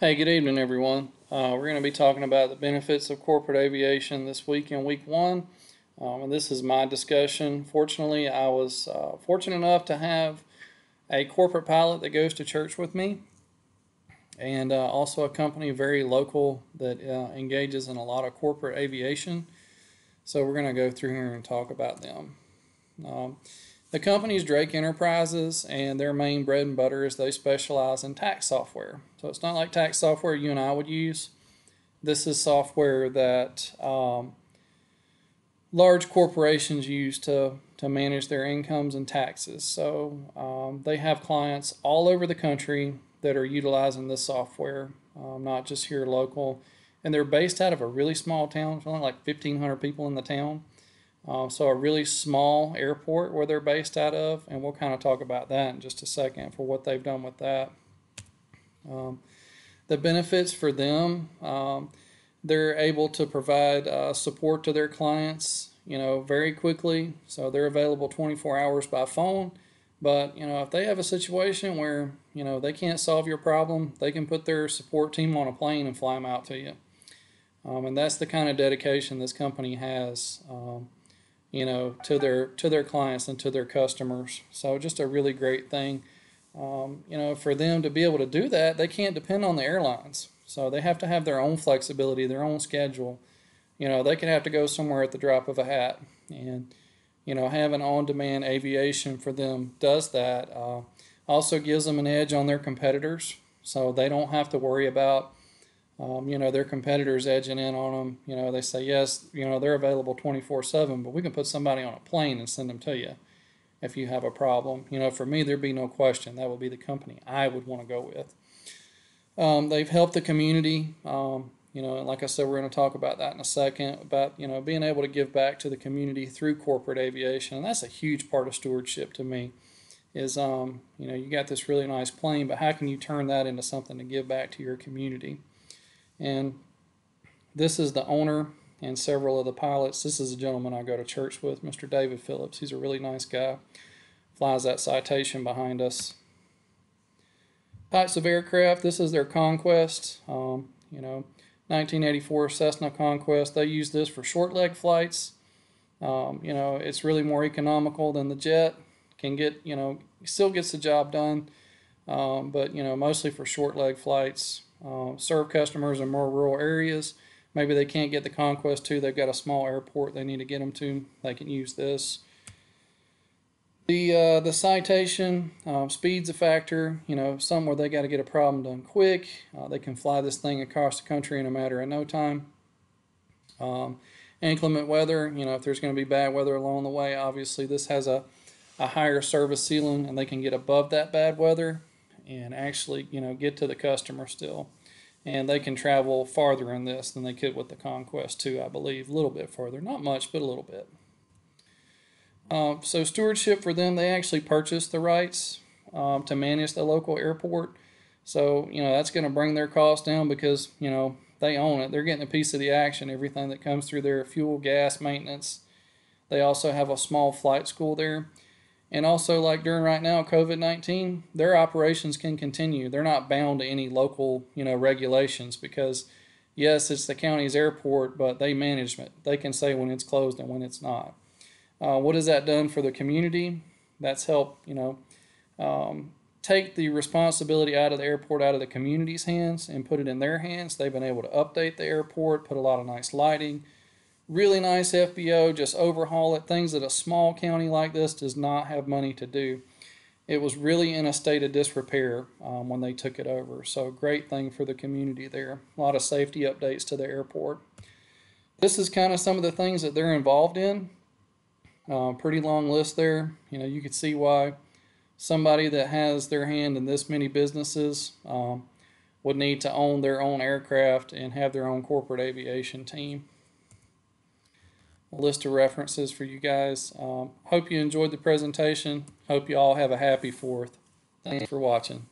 Hey, good evening, everyone. We're going to be talking about the benefits of corporate aviation this week in week one. And this is my discussion. Fortunately, I was fortunate enough to have a corporate pilot that goes to church with me, and also a company very local that engages in a lot of corporate aviation. So we're going to go through here and talk about them. Um, the company is Drake Enterprises, and their main bread and butter is they specialize in tax software. So it's not like tax software you and I would use. This is software that large corporations use to manage their incomes and taxes. So they have clients all over the country that are utilizing this software, not just here local. And they're based out of a really small town. It's only like 1,500 people in the town. So a really small airport where they're based out of, and we'll kind of talk about that in just a second for what they've done with that. The benefits for them, they're able to provide support to their clients, very quickly. So they're available 24 hours by phone. But, if they have a situation where, they can't solve your problem, they can put their support team on a plane and fly them out to you. And that's the kind of dedication this company has, to their clients and to their customers. So just a really great thing. For them to be able to do that, they can't depend on the airlines. So they have to have their own flexibility, their own schedule. They could have to go somewhere at the drop of a hat. And, having on-demand aviation for them does that. Also gives them an edge on their competitors. So they don't have to worry about, their competitors edging in on them. They say, yes, they're available 24/7, but we can put somebody on a plane and send them to you if you have a problem. For me, there'd be no question. That would be the company I would want to go with. They've helped the community. And like I said, we're going to talk about that in a second, about, being able to give back to the community through corporate aviation. And that's a huge part of stewardship to me is, you got this really nice plane, but how can you turn that into something to give back to your community? And this is the owner and several of the pilots. This is a gentleman I go to church with, Mr. David Phillips. He's a really nice guy. Flies that Citation behind us. Types of aircraft, this is their Conquest. 1984 Cessna Conquest. They use this for short leg flights. It's really more economical than the jet. Can get, still gets the job done, but mostly for short leg flights. Serve customers in more rural areas. Maybe they can't get the Conquest to. They've got a small airport they need to get them to. They can use this. The Citation, speed's a factor. Some where they got to get a problem done quick. They can fly this thing across the country in a matter of no time. Inclement weather, if there's going to be bad weather along the way, obviously this has a higher service ceiling, and they can get above that bad weather and actually, get to the customer still. And they can travel farther in this than they could with the Conquest 2, I believe. A little bit farther. Not much, but a little bit. So stewardship for them, they actually purchased the rights to manage the local airport. So, that's going to bring their costs down because, they own it. They're getting a piece of the action, everything that comes through their fuel, gas, maintenance. They also have a small flight school there. And also, like during right now, COVID-19, their operations can continue. They're not bound to any local, regulations because, yes, it's the county's airport, but they manage it. They can say when it's closed and when it's not. What has that done for the community? That's helped, take the responsibility out of the airport out of the community's hands and put it in their hands. They've been able to update the airport, put a lot of nice lighting, really nice FBO, just overhaul it, things that a small county like this does not have money to do. It was really in a state of disrepair when they took it over. So great thing for the community there. A lot of safety updates to the airport. This is kind of some of the things that they're involved in. Pretty long list there. You could see why somebody that has their hand in this many businesses would need to own their own aircraft and have their own corporate aviation team. A list of references for you guys. Hope you enjoyed the presentation. Hope you all have a happy 4th. Thanks for watching.